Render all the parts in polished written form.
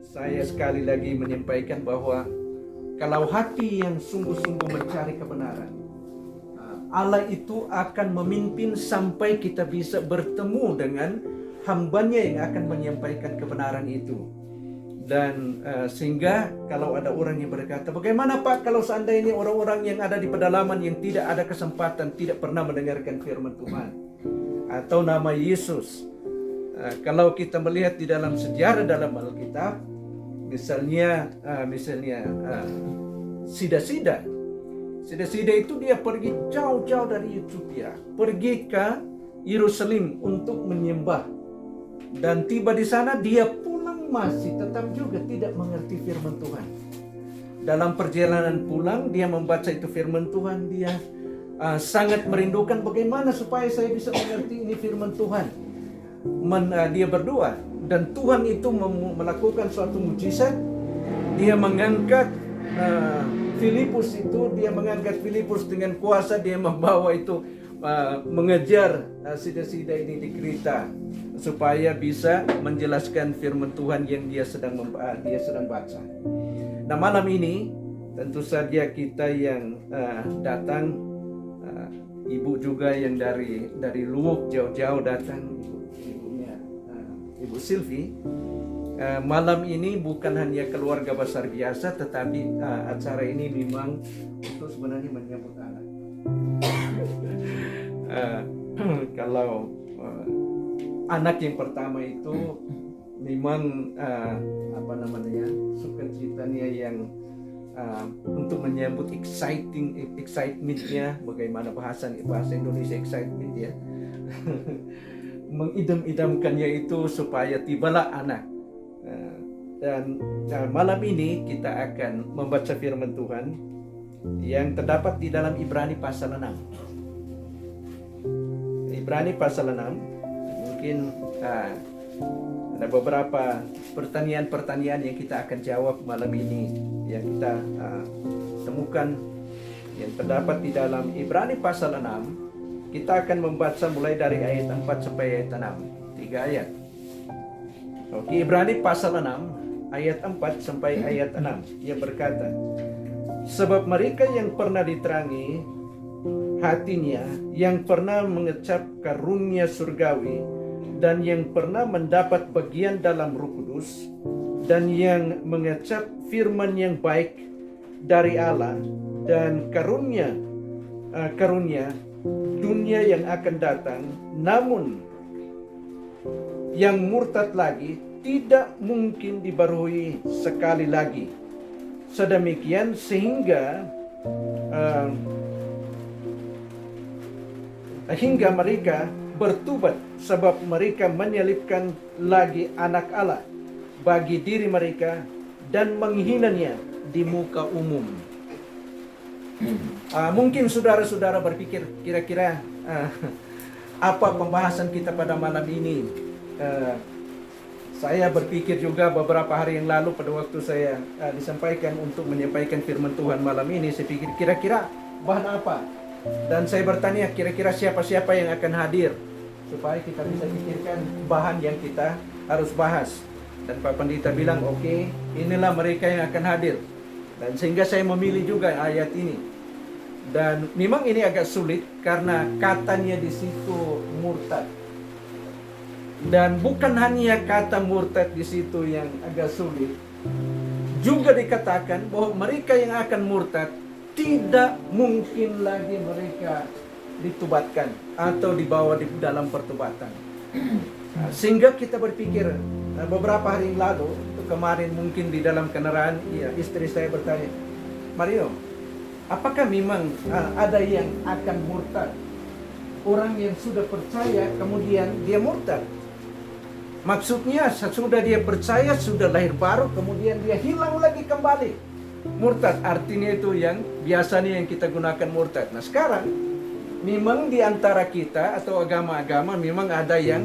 saya sekali lagi menyampaikan bahwa kalau hati yang sungguh-sungguh mencari kebenaran, Allah itu akan memimpin sampai kita bisa bertemu dengan hambanya yang akan menyampaikan kebenaran itu. Dan sehingga kalau ada orang yang berkata, bagaimana Pak kalau seandainya orang-orang yang ada di pedalaman yang tidak ada kesempatan, tidak pernah mendengarkan firman Tuhan atau nama Yesus. Kalau kita melihat di dalam sejarah dalam Alkitab, misalnya Sida itu dia pergi jauh-jauh dari Ethiopia, pergi ke Yerusalem untuk menyembah, dan tiba di sana dia pulang masih tetap juga tidak mengerti firman Tuhan. Dalam perjalanan pulang dia membaca itu firman Tuhan, dia sangat merindukan bagaimana supaya saya bisa mengerti ini firman Tuhan. Dia berdoa dan Tuhan itu melakukan suatu mujizat. Dia mengangkat Filipus dengan kuasa. Dia membawa itu mengejar sida-sida ini di kereta supaya bisa menjelaskan firman Tuhan yang dia sedang baca. Nah, malam ini tentu saja kita yang datang, ibu juga yang dari Luwuk jauh-jauh datang, Ibu Silvi. Malam ini bukan hanya keluarga besar biasa, tetapi acara ini memang untuk sebenarnya menyambut anak. Kalau anak yang pertama itu memang sukacitanya yang untuk menyambut excitementnya, bagaimana bahasa Indonesia excitement ya. Mengidam-idamkannya itu supaya tibalah anak. Dan malam ini kita akan membaca firman Tuhan yang terdapat di dalam Ibrani pasal 6. Ibrani pasal 6. Mungkin ada beberapa pertanyaan-pertanyaan yang kita akan jawab malam ini, yang kita temukan yang terdapat di dalam Ibrani pasal 6. Kita akan membaca mulai dari ayat 4 sampai ayat 6. 3 ayat. Oke, Ibrani pasal 6 ayat 4 sampai ayat 6. Ia berkata, sebab mereka yang pernah diterangi hatinya, yang pernah mengecap karunia surgawi, dan yang pernah mendapat bagian dalam Roh Kudus, dan yang mengecap firman yang baik dari Allah, dan karunia dunia yang akan datang, namun yang murtad lagi tidak mungkin dibarui sekali lagi. Sedemikian sehingga mereka bertobat, sebab mereka menyelipkan lagi anak Allah bagi diri mereka dan menghinanya di muka umum. Mungkin saudara-saudara berpikir kira-kira apa pembahasan kita pada malam ini. Saya berpikir juga beberapa hari yang lalu pada waktu saya disampaikan untuk menyampaikan firman Tuhan malam ini, saya pikir kira-kira bahan apa, dan saya bertanya kira-kira siapa-siapa yang akan hadir supaya kita bisa pikirkan bahan yang kita harus bahas. Dan Pak Pendeta bilang oke, inilah mereka yang akan hadir. Dan sehingga saya memilih juga ayat ini. Dan memang ini agak sulit karena katanya di situ murtad. Dan bukan hanya kata murtad di situ yang agak sulit. Juga dikatakan bahwa mereka yang akan murtad tidak mungkin lagi mereka ditobatkan atau dibawa di dalam pertobatan. Sehingga kita berpikir beberapa hari yang lalu, kemarin mungkin di dalam kendaraan, istri saya bertanya, Mario, apakah memang ada yang akan murtad? Orang yang sudah percaya kemudian dia murtad. Maksudnya sudah dia percaya, sudah lahir baru, kemudian dia hilang lagi kembali. Murtad artinya itu yang biasanya yang kita gunakan murtad. Nah sekarang memang di antara kita atau agama-agama memang ada yang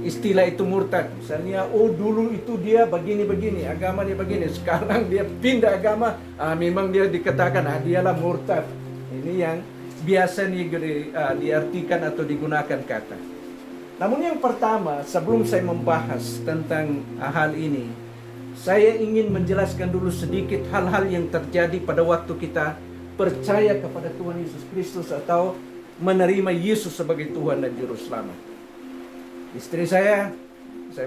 istilah itu murtad. Misalnya, dulu itu dia begini-begini, agamanya begini. Sekarang dia pindah agama, memang dia dikatakan, dialah murtad. Ini yang biasanya diartikan atau digunakan kata. Namun yang pertama, sebelum saya membahas tentang hal ini, Saya ingin menjelaskan dulu sedikit hal-hal yang terjadi pada waktu kita percaya kepada Tuhan Yesus Kristus atau menerima Yesus sebagai Tuhan dan Juru Selamat. Istri saya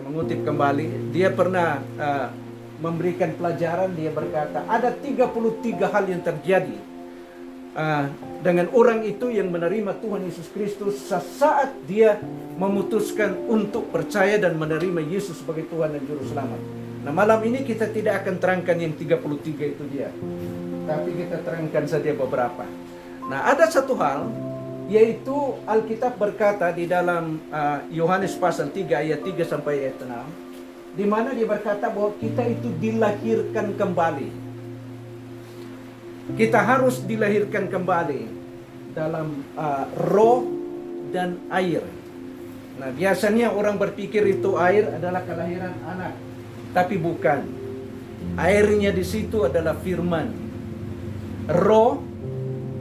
mengutip kembali, dia pernah memberikan pelajaran. Dia berkata, ada 33 hal yang terjadi dengan orang itu yang menerima Tuhan Yesus Kristus saat dia memutuskan untuk percaya dan menerima Yesus sebagai Tuhan dan Juru Selamat. Nah, malam ini kita tidak akan terangkan yang 33 itu dia, tapi kita terangkan saja beberapa. Nah, ada satu hal, yaitu Alkitab berkata di dalam Yohanes pasal 3 ayat 3 sampai ayat 6, di mana dia berkata bahwa kita itu dilahirkan kembali. Kita harus dilahirkan kembali dalam roh dan air. Nah, biasanya orang berpikir itu air adalah kelahiran anak, tapi bukan. Airnya di situ adalah firman. Roh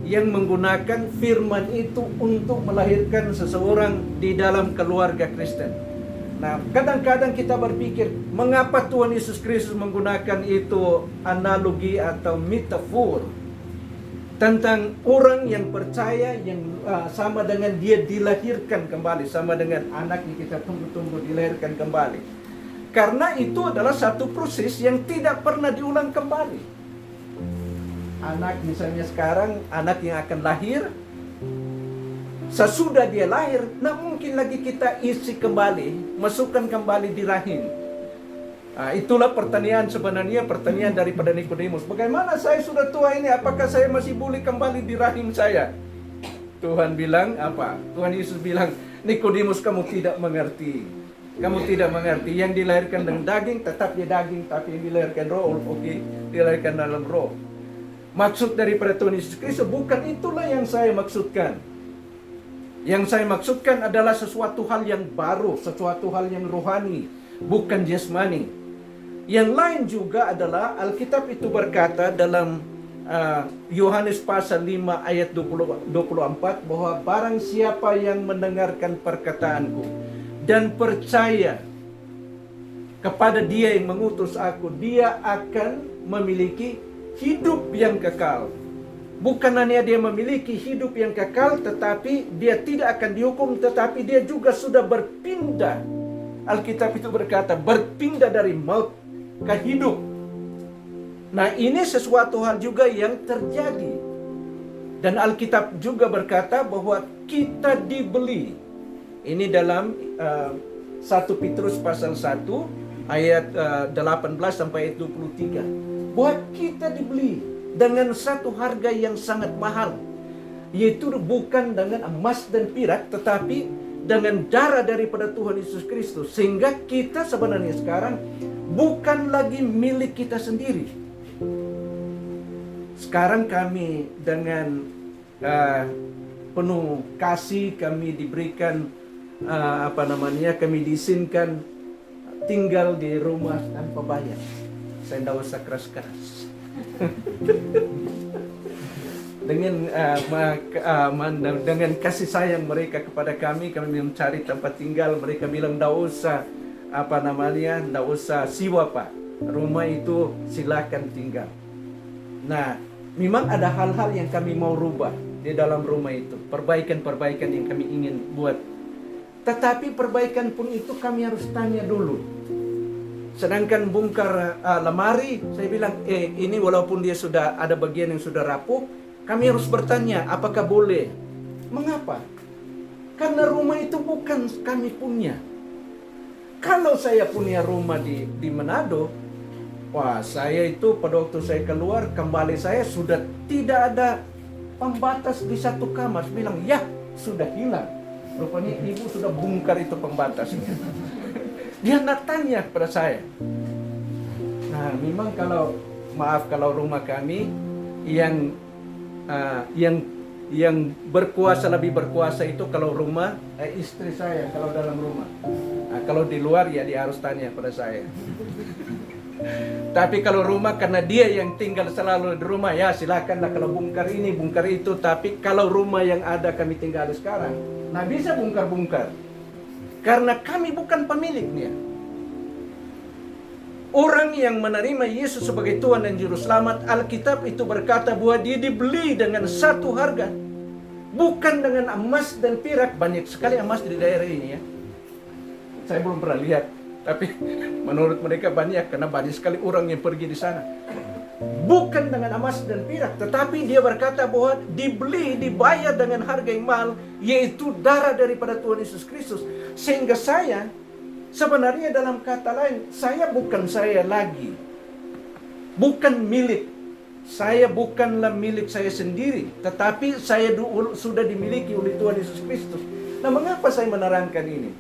yang menggunakan firman itu untuk melahirkan seseorang di dalam keluarga Kristen. Nah, kadang-kadang kita berpikir, mengapa Tuhan Yesus Kristus menggunakan itu analogi atau metafor tentang orang yang percaya yang sama dengan dia dilahirkan kembali, sama dengan anak yang kita tunggu-tunggu dilahirkan kembali. Karena itu adalah satu proses yang tidak pernah diulang kembali. Anak misalnya sekarang, anak yang akan lahir, sesudah dia lahir, nah mungkin lagi kita isi kembali, masukkan kembali di rahim. Nah, itulah pertanyaan sebenarnya, pertanyaan daripada Nikodemus. Bagaimana saya sudah tua ini, apakah saya masih boleh kembali di rahim saya? Tuhan bilang apa? Tuhan Yesus bilang, Nikodemus, kamu tidak mengerti. Kamu tidak mengerti. Yang dilahirkan dengan daging, tetap dia daging. Tapi yang dilahirkan roh, oke, dilahirkan dalam roh. Maksud daripada Tuhan Yesus Kristus bukan itulah yang saya maksudkan. Yang saya maksudkan adalah sesuatu hal yang baru, sesuatu hal yang rohani, bukan jasmani. Yang lain juga adalah Alkitab itu berkata dalam Yohanes pasal 5 ayat 24 bahwa barang siapa yang mendengarkan perkataanku dan percaya kepada dia yang mengutus aku, dia akan memiliki hidup yang kekal. Bukan hanya dia memiliki hidup yang kekal, tetapi dia tidak akan dihukum, tetapi dia juga sudah berpindah. Alkitab itu berkata, berpindah dari maut ke hidup. Nah, ini sesuatu hal juga yang terjadi. Dan Alkitab juga berkata bahwa kita dibeli. Ini dalam 1 Petrus pasal 1 ayat 18 sampai ayat 23. Bahwa kita dibeli dengan satu harga yang sangat mahal, yaitu bukan dengan emas dan perak, tetapi dengan darah daripada Tuhan Yesus Kristus. Sehingga kita sebenarnya sekarang bukan lagi milik kita sendiri. Sekarang kami dengan penuh kasih, kami diberikan kami diizinkan tinggal di rumah tanpa bayar. Saya tidak usah keras-keras. Dengan kasih sayang mereka kepada kami mencari tempat tinggal. Mereka bilang tidak usah tidak usah sewa pak, rumah itu silakan tinggal. Nah, memang ada hal-hal yang kami mau rubah di dalam rumah itu, perbaikan-perbaikan yang kami ingin buat. Tetapi perbaikan pun itu kami harus tanya dulu. Sedangkan bongkar lemari, saya bilang, ini walaupun dia sudah ada bagian yang sudah rapuh, kami harus bertanya, apakah boleh? Mengapa? Karena rumah itu bukan kami punya. Kalau saya punya rumah di Manado, wah, saya itu pada waktu saya keluar, kembali saya sudah tidak ada pembatas di satu kamar. Saya bilang, ya, sudah hilang. Rupanya ibu sudah bongkar itu pembatasnya. Dia nak tanya kepada saya. Nah, memang kalau rumah kami yang berkuasa, lebih berkuasa itu kalau rumah istri saya, kalau dalam rumah. Nah, kalau di luar ya dia harus tanya pada saya. Tapi kalau rumah, karena dia yang tinggal selalu di rumah, ya silakanlah kalau bongkar ini, bongkar itu. Tapi kalau rumah yang ada kami tinggal sekarang, nah bisa bongkar-bongkar. Karena kami bukan pemiliknya. Orang yang menerima Yesus sebagai Tuhan dan Juru Selamat, Alkitab itu berkata bahwa dia dibeli dengan satu harga. Bukan dengan emas dan perak. Banyak sekali emas di daerah ini ya. Saya belum pernah lihat. Tapi menurut mereka banyak, karena banyak sekali orang yang pergi di sana. Bukan dengan emas dan perak, tetapi dia berkata bahwa dibeli, dibayar dengan harga yang mahal, yaitu darah daripada Tuhan Yesus Kristus. Sehingga saya, sebenarnya dalam kata lain, saya bukan saya lagi. Bukan milik. Saya bukanlah milik saya sendiri, tetapi saya sudah dimiliki oleh Tuhan Yesus Kristus. Nah, mengapa saya menerangkan ini?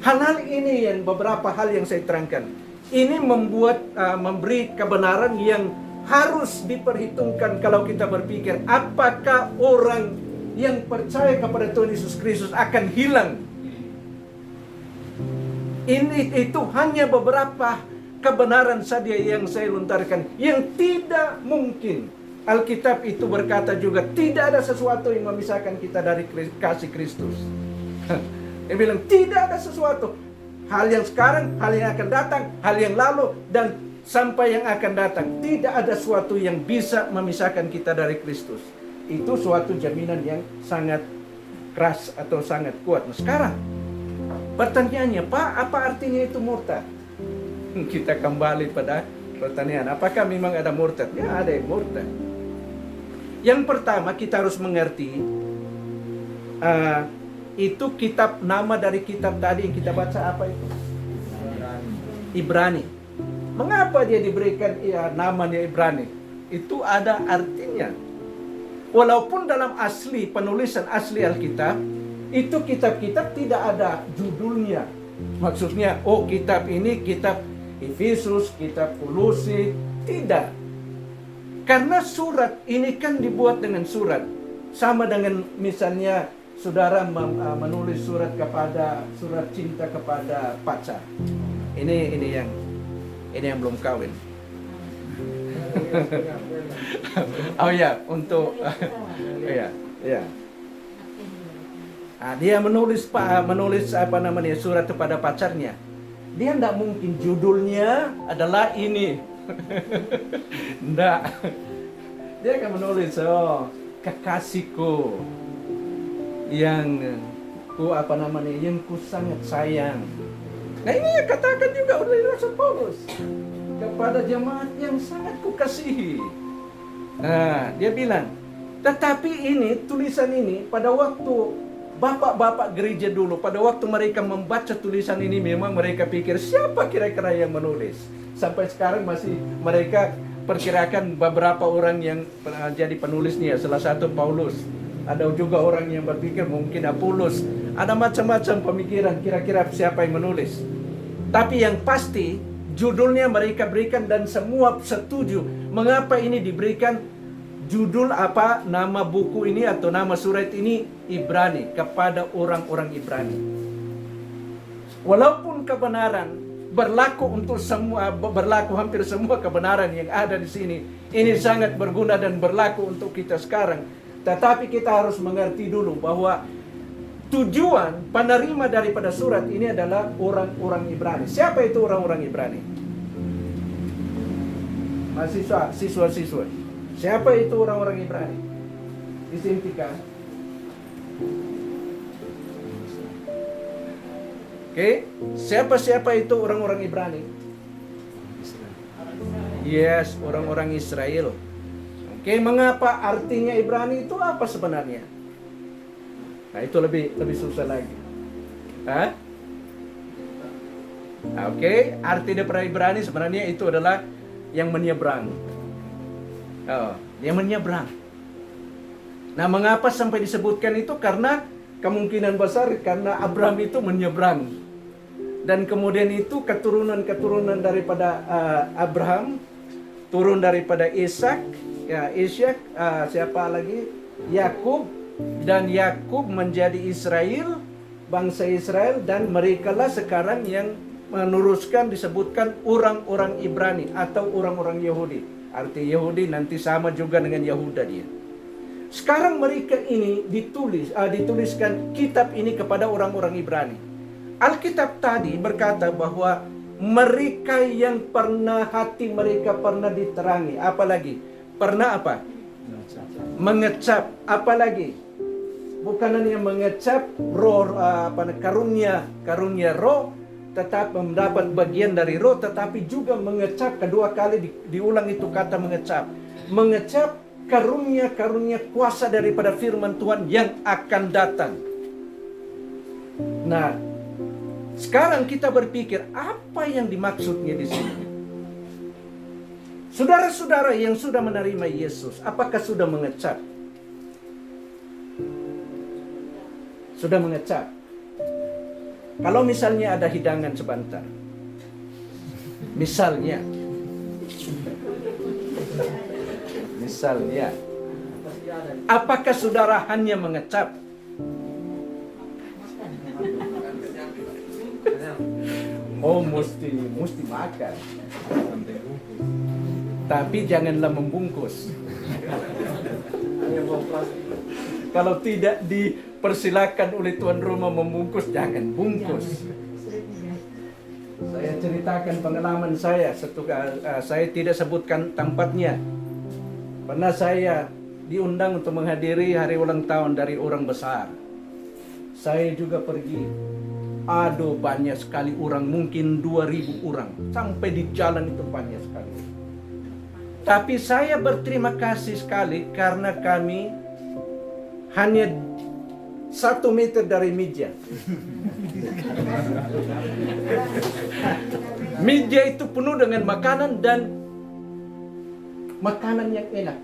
Hal-hal ini yang beberapa hal yang saya terangkan. Ini memberi kebenaran yang harus diperhitungkan kalau kita berpikir apakah orang yang percaya kepada Tuhan Yesus Kristus akan hilang. Itu hanya beberapa kebenaran saja yang saya lontarkan, yang tidak mungkin. Alkitab itu berkata juga tidak ada sesuatu yang memisahkan kita dari kasih Kristus. Dia bilang tidak ada sesuatu. Hal yang sekarang, hal yang akan datang, hal yang lalu, dan sampai yang akan datang. Tidak ada sesuatu yang bisa memisahkan kita dari Kristus. Itu suatu jaminan yang sangat keras atau sangat kuat. Nah, sekarang pertanyaannya, Pak, apa artinya itu murtad? Kita kembali pada pertanyaan, apakah memang ada murtad? Ya, ada yang murtad. Yang pertama kita harus mengerti, itu kitab, nama dari kitab tadi yang kita baca apa itu? Ibrani. Mengapa dia diberikan namanya Ibrani? Itu ada artinya. Walaupun dalam asli, penulisan asli Alkitab, itu kitab-kitab tidak ada judulnya. Maksudnya, oh kitab ini kitab Efesus, kitab Kolose, tidak. Karena surat ini kan dibuat dengan surat. Sama dengan misalnya saudara menulis surat cinta kepada pacar. Ini yang belum kawin. Oh ya, untuk ya. Dia menulis surat kepada pacarnya. Dia tidak mungkin judulnya adalah ini. Tidak. Dia akan menulis, kekasihku yang ku sangat sayang. Nah, ini katakan juga oleh Rasul Paulus kepada jemaat yang sangat kukasihi. Nah, dia bilang, tetapi ini, tulisan ini pada waktu bapak-bapak gereja dulu, pada waktu mereka membaca tulisan ini, memang mereka pikir siapa kira-kira yang menulis. Sampai sekarang masih mereka perkirakan beberapa orang yang jadi penulisnya. Salah satu Paulus. Ada juga orang yang berpikir mungkin Apolos. Ada macam-macam pemikiran kira-kira siapa yang menulis. Tapi yang pasti judulnya mereka berikan dan semua setuju. Mengapa ini diberikan judul apa, nama buku ini atau nama surat ini Ibrani, kepada orang-orang Ibrani. Walaupun kebenaran berlaku untuk semua, berlaku hampir semua kebenaran yang ada di sini, ini sangat berguna dan berlaku untuk kita sekarang. Tetapi kita harus mengerti dulu bahwa tujuan penerima daripada surat ini adalah orang-orang Ibrani. Siapa itu orang-orang Ibrani? Mahasiswa, siswa-siswa. Siapa itu orang-orang Ibrani? Disimpikan. Oke, siapa-siapa itu orang-orang Ibrani? Yes, orang-orang Israel. Oke, mengapa artinya Ibrani itu apa sebenarnya? Nah, itu lebih susah lagi. Oke, arti daripada Ibrani sebenarnya itu adalah yang menyeberang. Yang menyeberang. Nah, mengapa sampai disebutkan itu? Karena kemungkinan besar karena Abraham itu menyeberang. Dan kemudian itu keturunan-keturunan daripada Abraham turun daripada Ishak, siapa lagi? Yakub, dan Yakub menjadi Israel, bangsa Israel, dan merekalah sekarang yang meneruskan disebutkan orang-orang Ibrani atau orang-orang Yahudi. Arti Yahudi nanti sama juga dengan Yahuda dia. Sekarang mereka ini dituliskan kitab ini kepada orang-orang Ibrani. Alkitab tadi berkata bahwa Mereka yang pernah hati mereka pernah diterangi. Apalagi? Pernah apa? Mengecap. Apalagi? Bukan hanya mengecap roh, karunia roh, tetapi mendapat bagian dari roh, tetapi juga mengecap. Kedua kali diulang itu kata mengecap. Mengecap karunia kuasa daripada firman Tuhan yang akan datang. Nah, sekarang kita berpikir apa yang dimaksudnya di sini. Saudara-saudara yang sudah menerima Yesus, apakah sudah mengecap? Sudah mengecap. Kalau misalnya ada hidangan sebentar, misalnya, apakah saudara hanya mengecap? Oh, mesti makan. Tapi janganlah membungkus. Kalau tidak dipersilakan oleh tuan rumah membungkus, jangan bungkus. Saya ceritakan pengalaman saya. Saya tidak sebutkan tempatnya. Pernah saya diundang untuk menghadiri hari ulang tahun dari orang besar. Saya juga pergi. Aduh, banyak sekali orang, mungkin 2.000 orang. Sampai di jalan itu banyak sekali. Tapi saya berterima kasih sekali karena kami hanya 1 meter dari meja. Meja itu penuh dengan makanan dan makanan yang enak.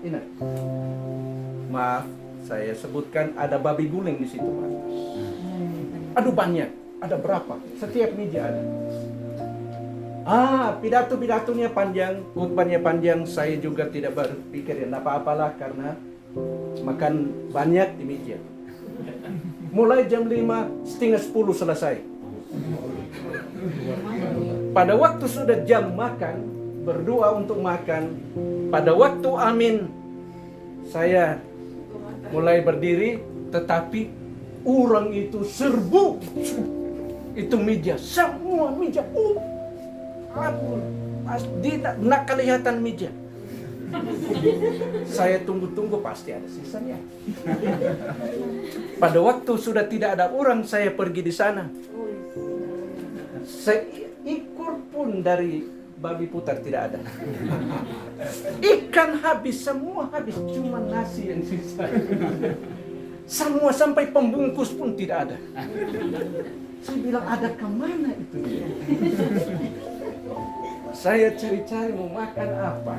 Maaf, saya sebutkan ada babi guling di situ, Mas. Aduh, banyak. Ada berapa? Setiap meja ada. Pidato-pidatonya panjang, khutbahnya panjang. Saya juga tidak berpikir apa-apalah karena makan banyak di meja. Mulai jam 5, setengah 10 selesai. Pada waktu sudah jam makan, berdoa untuk makan. Pada waktu amin, saya mulai berdiri, tetapi orang itu serbu. Itu meja, semua meja. Nak kelihatan meja. Saya tunggu-tunggu, pasti ada sisanya. Pada waktu sudah tidak ada orang, saya pergi di sana. Seekor pun dari babi putar tidak ada. Ikan habis, semua habis, cuma nasi yang sisa. Semua sampai pembungkus pun tidak ada. Saya bilang, ada kemana itu dia? Saya cari-cari mau makan apa.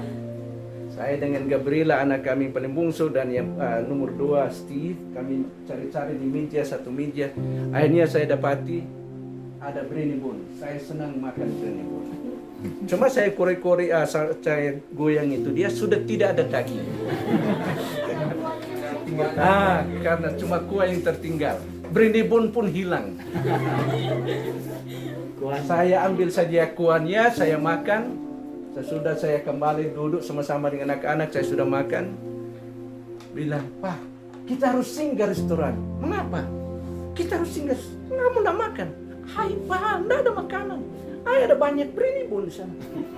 Saya dengan Gabriela, anak kami paling bungsu, dan yang nomor 2 Steve, kami cari-cari di meja, satu meja. Akhirnya saya dapati ada brenibun. Saya senang makan brenibun. Cuma saya kore-kore, saya goyang itu, dia sudah tidak ada daging. Karena cuma kuah yang tertinggal. Brenibun pun hilang. Saya ambil saja kuahnya, saya makan. Sesudah saya kembali duduk sama-sama dengan anak-anak, saya sudah makan. Bilang, Pak, kita harus singgah restoran. Mengapa? Kita harus singgah. Kamu tidak makan? Hai Pak, tidak ada makanan. Ada banyak brenibun di sana.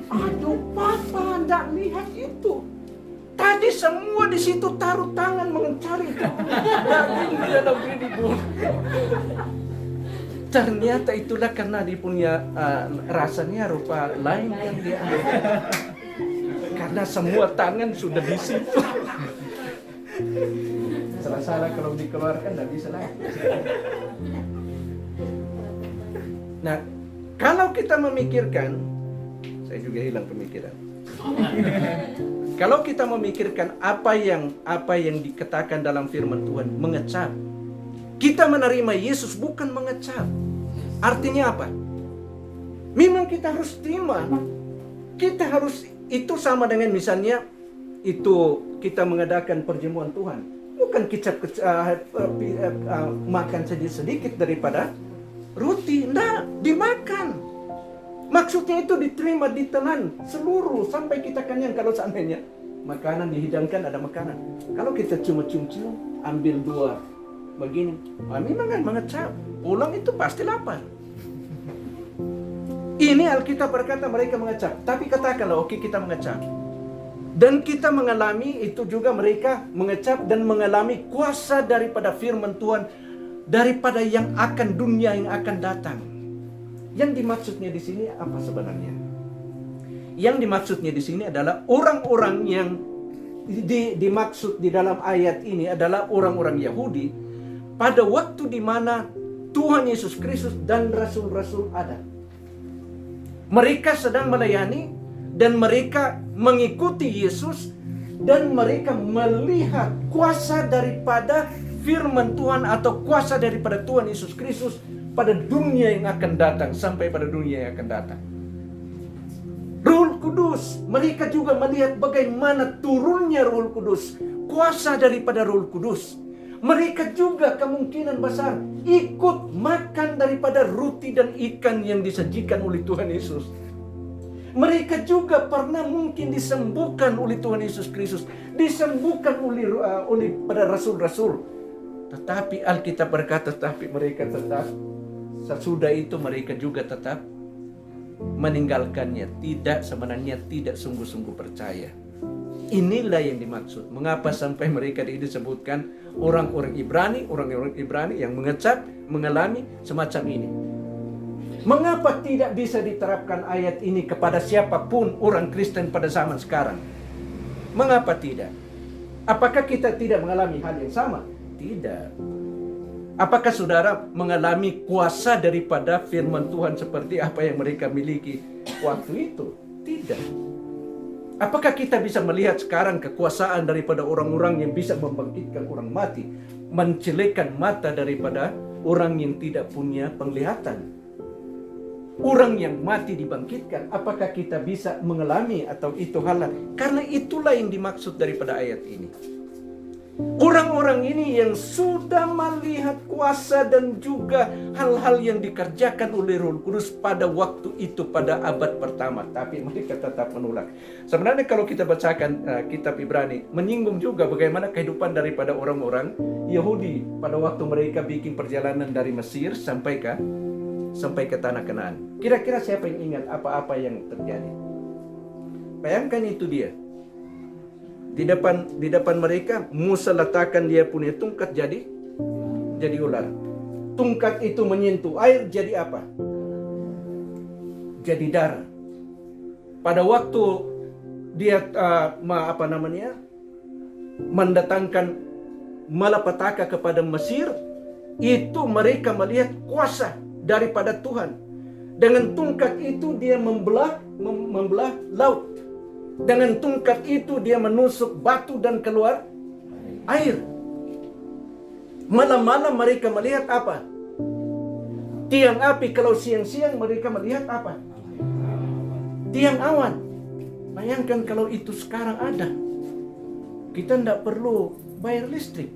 Aduh Papa, tidak lihat itu. Tadi semua di situ taruh tangan mencari daging di dalam brenibun. Ternyata itulah karena dia punya rasanya rupa lain yang dia ambil. Karena semua tangan sudah di situ. Salah-salah kalau dikeluarkan tidak bisa lagi. Nah, kalau kita memikirkan, saya juga hilang pemikiran. Kalau kita memikirkan apa yang dikatakan dalam firman Tuhan, mengecap. Kita menerima Yesus bukan mengecap. Artinya apa? Memang kita harus terima. Kita harus, itu sama dengan misalnya itu kita mengadakan perjamuan Tuhan. Bukan makan sedikit daripada roti. Tidak, dimakan. Maksudnya itu diterima, ditelan seluruh sampai kita kenyang. Kalau seandainya makanan dihidangkan, ada makanan. Kalau kita cuma cium-cium, ambil 2 begini, memang kan mengecap. Pulang itu pasti lapar. sini Alkitab berkata mereka mengecap. Tapi katakanlah, oke, kita mengecap. Dan kita mengalami itu juga, mereka mengecap dan mengalami kuasa daripada firman Tuhan, daripada yang akan dunia yang akan datang. Yang dimaksudnya di sini apa sebenarnya? Yang dimaksudnya di sini adalah orang-orang yang dimaksud di dalam ayat ini adalah orang-orang Yahudi pada waktu di mana Tuhan Yesus Kristus dan rasul-rasul ada. Mereka sedang melayani dan mereka mengikuti Yesus dan mereka melihat kuasa daripada firman Tuhan atau kuasa daripada Tuhan Yesus Kristus pada dunia yang akan datang, sampai pada dunia yang akan datang. Roh Kudus, mereka juga melihat bagaimana turunnya Roh Kudus, kuasa daripada Roh Kudus. Mereka juga kemungkinan besar ikut makan daripada roti dan ikan yang disajikan oleh Tuhan Yesus. Mereka juga pernah mungkin disembuhkan oleh Tuhan Yesus Kristus, disembuhkan oleh pada rasul-rasul. Tetapi Alkitab berkata, tapi mereka tetap, sesudah itu mereka juga tetap meninggalkannya. Sebenarnya tidak sungguh-sungguh percaya. Inilah yang dimaksud. Mengapa sampai mereka disebutkan orang-orang Ibrani yang mengecap, mengalami semacam ini. Mengapa tidak bisa diterapkan ayat ini kepada siapapun orang Kristen pada zaman sekarang? Mengapa tidak? Apakah kita tidak mengalami hal yang sama? Tidak. Apakah saudara mengalami kuasa daripada firman Tuhan seperti apa yang mereka miliki waktu itu? Tidak. Apakah kita bisa melihat sekarang kekuasaan daripada orang-orang yang bisa membangkitkan orang mati, mencelekkan mata daripada orang yang tidak punya penglihatan? Orang yang mati dibangkitkan, apakah kita bisa mengalami atau itu halal? Karena itulah yang dimaksud daripada ayat ini. Orang-orang ini yang sudah melihat kuasa dan juga hal-hal yang dikerjakan oleh Roh Kudus pada waktu itu, pada abad pertama, tapi mereka tetap menolak. Sebenarnya kalau kita bacakan kitab Ibrani, menyinggung juga bagaimana kehidupan daripada orang-orang Yahudi pada waktu mereka bikin perjalanan dari Mesir sampai ke tanah Kanaan. Kira-kira siapa yang ingat apa-apa yang terjadi? Bayangkan itu dia. Di depan mereka Musa letakkan dia punya tungkat jadi ular. Tungkat itu menyentuh air, jadi apa? Jadi darah. Pada waktu dia mendatangkan malapetaka kepada Mesir, itu mereka melihat kuasa daripada Tuhan. Dengan tungkat itu dia membelah laut. Dengan tungkat itu dia menusuk batu dan keluar air. Malam-malam mereka melihat apa? Tiang api. Kalau siang-siang mereka melihat apa? Tiang awan. Bayangkan kalau itu sekarang ada. Kita tidak perlu bayar listrik.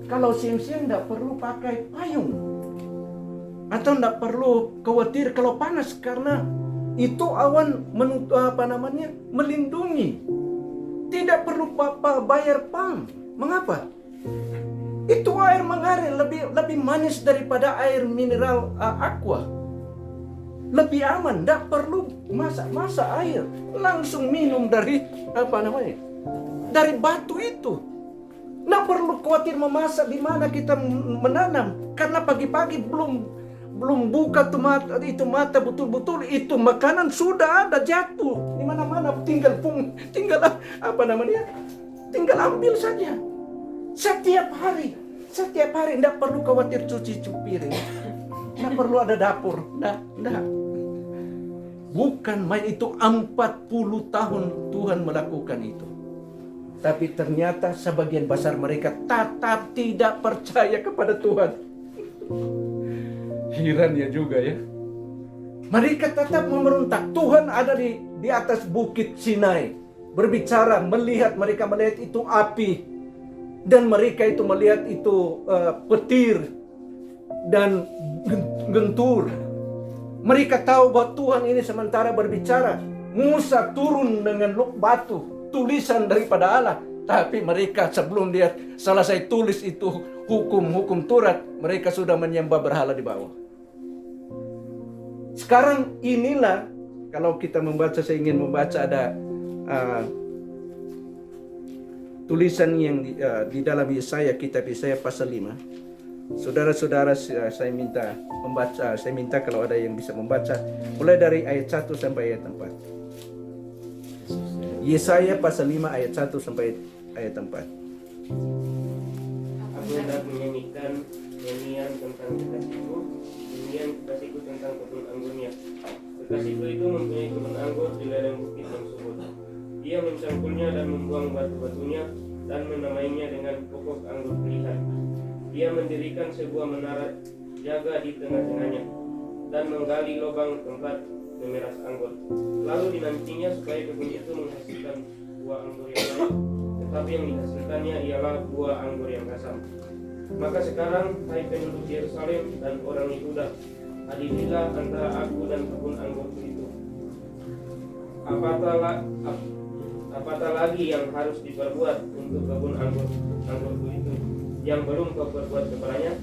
Kalau siang-siang tidak perlu pakai payung. Atau tidak perlu khawatir kalau panas, karena itu awan melindungi. Tidak perlu bayar pam. Mengapa? Itu air mengalir lebih manis daripada air mineral aqua. Lebih aman, tidak perlu masak air. Langsung minum dari dari batu itu. Tidak perlu khawatir memasak di mana kita menanam, karena pagi-pagi belum buka mata betul-betul, itu makanan sudah ada jatuh di mana-mana, tinggal ambil saja. Setiap hari tidak perlu khawatir cuci piring, tidak perlu ada dapur, tidak. Bukan main itu, 40 tahun Tuhan melakukan itu. Tapi ternyata sebagian besar mereka tetap tidak percaya kepada Tuhan. Herannya juga ya. Mereka tetap memberontak. Tuhan ada di atas bukit Sinai, berbicara, mereka melihat itu api, dan mereka itu melihat itu petir dan gentur. Mereka tahu bahwa Tuhan ini sementara berbicara. Musa turun dengan batu, tulisan daripada Allah. Tapi mereka sebelum dia selesai tulis itu hukum Taurat, mereka sudah menyembah berhala di bawah. Sekarang inilah, kalau kita membaca, saya ingin membaca ada tulisan yang di dalam Yesaya, kitab Yesaya pasal 5. Saudara-saudara, saya minta membaca, saya minta kalau ada yang bisa membaca mulai dari ayat 1 sampai ayat 4. Yesaya pasal 5 ayat 1 sampai ayat 4. Aku hendak menyanyikan nyanyian tentang kekasihku, nyanyian kekasihku tentang kebun anggurnya. Kekasihku itu mempunyai kebun anggur di lereng bukit yang subur. Dia mencangkulnya dan membuang batu-batunya dan menamainya dengan pokok anggur pilihan. Dia mendirikan sebuah menara jaga di tengah-tengahnya dan menggali lubang tempat memeras anggur. Lalu dinantinya supaya kebun itu menghasilkan buah anggur yang baik, tetapi yang dihasilkannya ialah buah anggur yang asam. Maka sekarang, hai penduduk Yerusalem dan orang Yehuda, adililah antara aku dan kebun anggurku itu. Apatah lagi yang harus diperbuat untuk kebun anggurku itu yang belum kau perbuat kepadanya?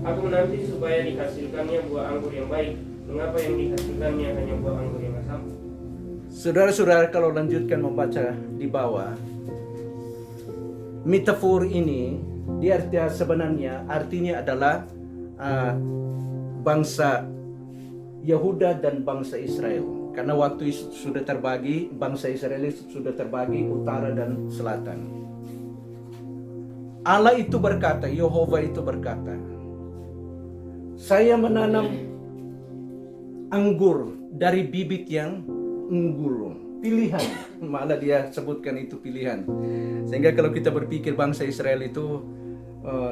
Aku menanti supaya dihasilkannya buah anggur yang baik. Mengapa yang dihasilkannya hanya buah anggur yang asam? Saudara-saudara, kalau lanjutkan membaca di bawah, metafor ini di arti sebenarnya artinya adalah bangsa Yehuda dan bangsa Israel. Karena waktu itu sudah terbagi, bangsa Israel sudah terbagi utara dan selatan. Allah itu berkata, Yehova itu berkata, saya menanam anggur dari bibit yang unggul, pilihan. Malah dia sebutkan itu pilihan. Sehingga kalau kita berpikir bangsa Israel itu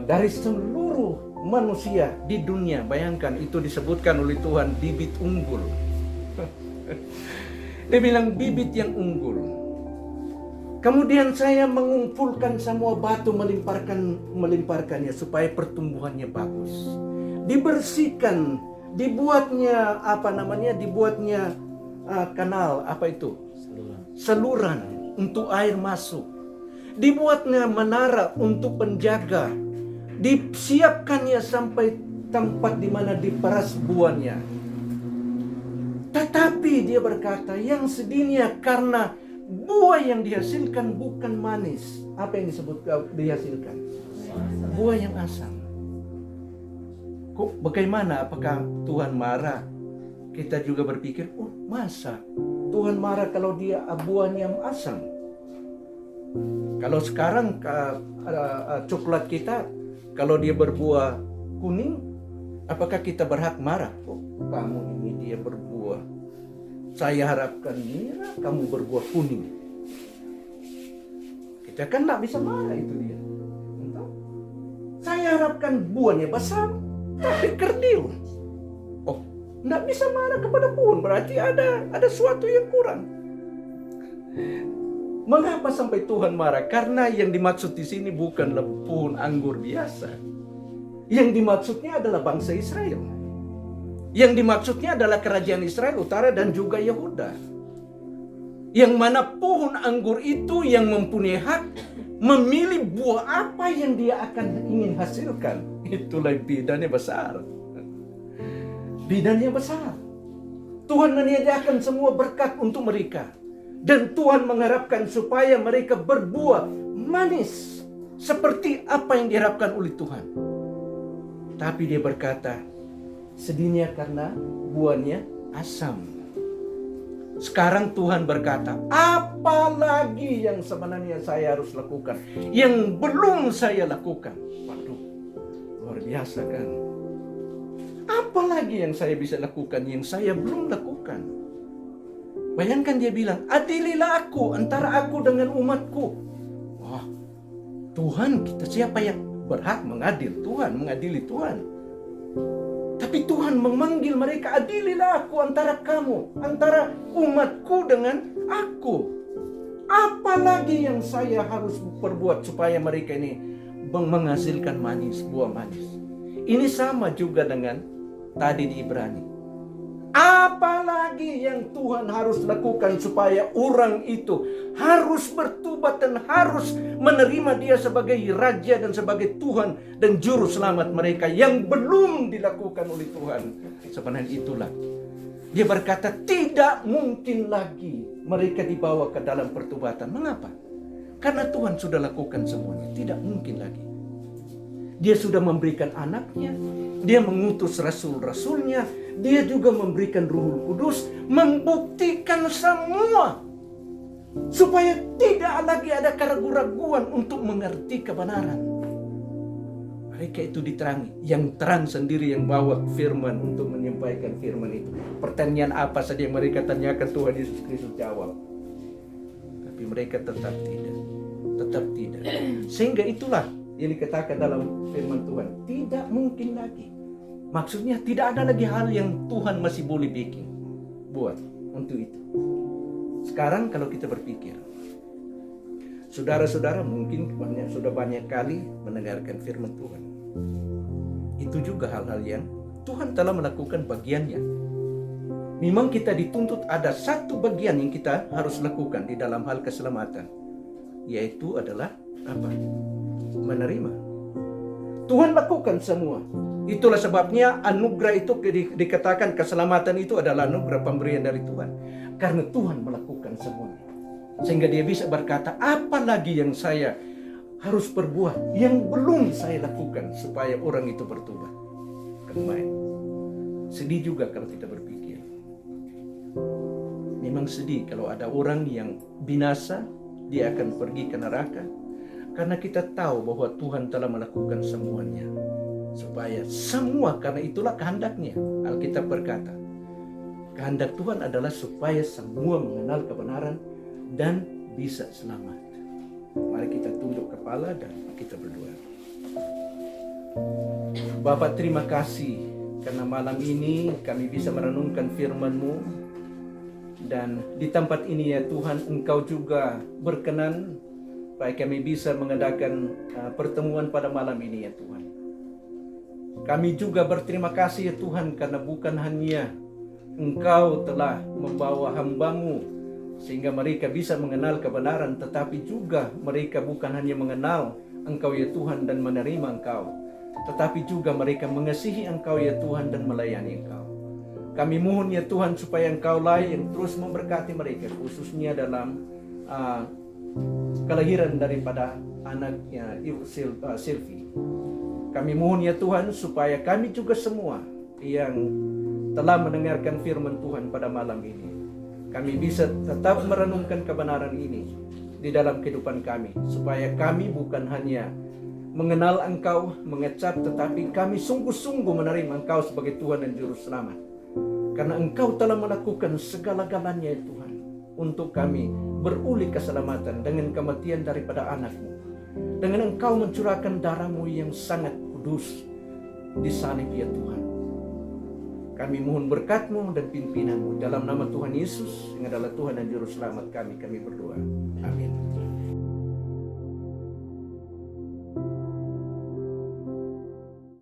dari seluruh manusia di dunia, bayangkan itu disebutkan oleh Tuhan bibit unggul. Dia bilang bibit yang unggul. Kemudian saya mengumpulkan semua batu, melimparkannya supaya pertumbuhannya bagus. Dibersihkan, dibuatnya dibuatnya kanal, apa itu? Saluran untuk air masuk. Dibuatnya menara untuk penjaga. Disiapkannya sampai tempat di mana diperas buahnya. Tetapi dia berkata, yang sedihnya karena buah yang dihasilkan bukan manis. Apa yang disebut dihasilkan? Buah yang asam. Kok bagaimana? Apakah Tuhan marah? Kita juga berpikir, oh masa Tuhan marah kalau dia buahnya asam? Kalau sekarang coklat kita, kalau dia berbuah kuning, apakah kita berhak marah? Oh kamu ini dia berbuah, saya harapkan merah, kamu berbuah kuning. Kita kan tidak bisa marah, itu dia. Saya harapkan buahnya besar, tapi kerdil. Oh, tidak bisa marah kepada pohon, berarti ada sesuatu yang kurang. Mengapa sampai Tuhan marah? Karena yang dimaksud di sini bukanlah pohon anggur biasa. Yang dimaksudnya adalah bangsa Israel. Yang dimaksudnya adalah kerajaan Israel utara dan juga Yehuda. Yang mana pohon anggur itu yang mempunyai hak memilih buah apa yang dia akan ingin hasilkan. Itulah bidannya besar. Bidannya besar. Tuhan menyediakan semua berkat untuk mereka. Dan Tuhan mengharapkan supaya mereka berbuah manis seperti apa yang diharapkan oleh Tuhan. Tapi dia berkata, sedihnya karena buahnya asam. Sekarang Tuhan berkata, apa lagi yang sebenarnya saya harus lakukan, yang belum saya lakukan? Waduh, luar biasa kan? Apa lagi yang saya bisa lakukan yang saya belum lakukan? Bayangkan dia bilang, adililah aku antara aku dengan umatku. Wah, Tuhan, kita siapa yang berhak mengadil? Tuhan, mengadili Tuhan. Tapi Tuhan memanggil mereka, adililah aku antara kamu, antara umatku dengan aku. Apalagi yang saya harus perbuat supaya mereka ini menghasilkan manis, buah manis. Ini sama juga dengan tadi di Ibrani. Apalagi yang Tuhan harus lakukan supaya orang itu harus bertobat dan harus menerima dia sebagai Raja dan sebagai Tuhan dan Juru Selamat mereka yang belum dilakukan oleh Tuhan. Sebenarnya itulah Dia berkata, tidak mungkin lagi mereka dibawa ke dalam pertobatan. Mengapa? Karena Tuhan sudah lakukan semuanya. Tidak mungkin lagi. Dia sudah memberikan anaknya. Dia mengutus rasul-rasulnya. Dia juga memberikan Ruh Kudus. Membuktikan semua. Supaya tidak lagi ada keraguan-raguan untuk mengerti kebenaran. Mereka itu diterangi. Yang terang sendiri yang bawa firman untuk menyampaikan firman itu. Pertanyaan apa saja yang mereka tanyakan, Tuhan Yesus Kristus jawab. Tapi mereka tetap tidak. Tetap tidak. Sehingga itulah yang dikatakan dalam firman Tuhan. Tidak mungkin lagi. Maksudnya tidak ada lagi hal yang Tuhan masih boleh bikin. Buat untuk itu. Sekarang kalau kita berpikir. Saudara-saudara mungkin sudah banyak kali mendengarkan firman Tuhan. Itu juga hal-hal yang Tuhan telah melakukan bagiannya. Memang kita dituntut ada satu bagian yang kita harus lakukan di dalam hal keselamatan. Yaitu adalah apa? Menerima. Tuhan lakukan semua. Itulah sebabnya anugerah itu dikatakan keselamatan itu adalah anugerah pemberian dari Tuhan. Karena Tuhan melakukan semuanya. Sehingga dia bisa berkata, apa lagi yang saya harus perbuat yang belum saya lakukan supaya orang itu bertobat. Kemain. Sedih juga kalau kita berpikir. Memang sedih kalau ada orang yang binasa, dia akan pergi ke neraka. Karena kita tahu bahwa Tuhan telah melakukan semuanya. Supaya semua, karena itulah kehendaknya. Alkitab berkata, kehendak Tuhan adalah supaya semua mengenal kebenaran dan bisa selamat. Mari kita tunduk kepala dan kita berdoa. Bapa, terima kasih karena malam ini kami bisa merenungkan firman-Mu. Dan di tempat ini ya Tuhan, Engkau juga berkenan supaya kami bisa mengadakan pertemuan pada malam ini ya Tuhan. Kami juga berterima kasih ya Tuhan karena bukan hanya Engkau telah membawa hamba-Mu sehingga mereka bisa mengenal kebenaran, tetapi juga mereka bukan hanya mengenal Engkau ya Tuhan dan menerima Engkau, tetapi juga mereka mengasihi Engkau ya Tuhan dan melayani Engkau. Kami mohon ya Tuhan supaya Engkau lah yang terus memberkati mereka, khususnya dalam kelahiran daripada anaknya Sylvie. Kami mohon ya Tuhan supaya kami juga semua yang telah mendengarkan firman Tuhan pada malam ini, kami bisa tetap merenungkan kebenaran ini di dalam kehidupan kami. Supaya kami bukan hanya mengenal Engkau, mengecap, tetapi kami sungguh-sungguh menerima Engkau sebagai Tuhan dan Juru Selamat. Karena Engkau telah melakukan segala-galanya ya Tuhan, untuk kami beroleh keselamatan dengan kematian daripada anak-Mu. Dengan Engkau mencurahkan darah-Mu yang sangat kudus di salib ya Tuhan. Kami mohon berkat-Mu dan pimpinan-Mu dalam nama Tuhan Yesus yang adalah Tuhan dan Juru Selamat kami berdoa. Amin.